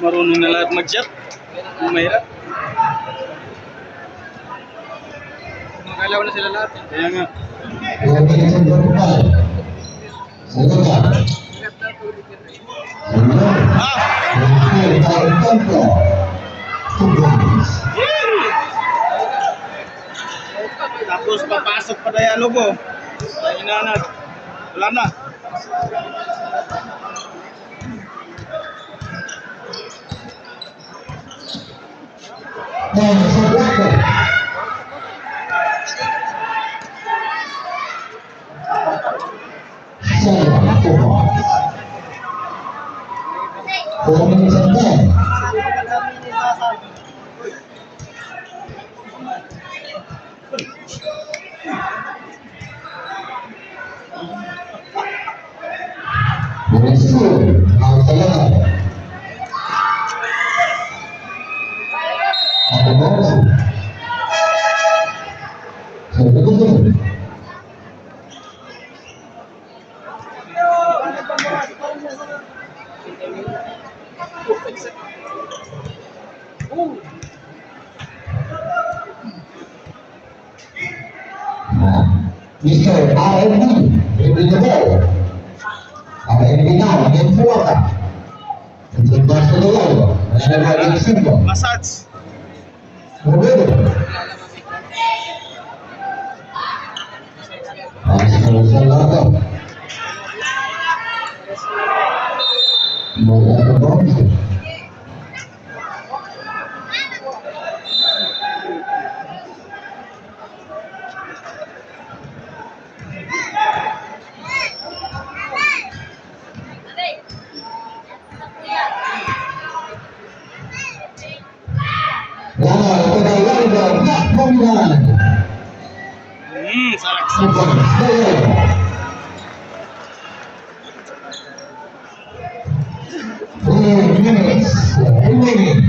Marunong na lahat mag-shot. Mahirap. Magalaw na sila lahat. Kaya nga. Tapos papasok pa dialogo. Inanat. Wala na. Mr. RMD, bring the ball. RMD now, again Fuaka. Untuk Barcelona, National Simba. Massage. Roberto. Barcelona. Bola ke bawah. Sarak. 3 minutes remaining.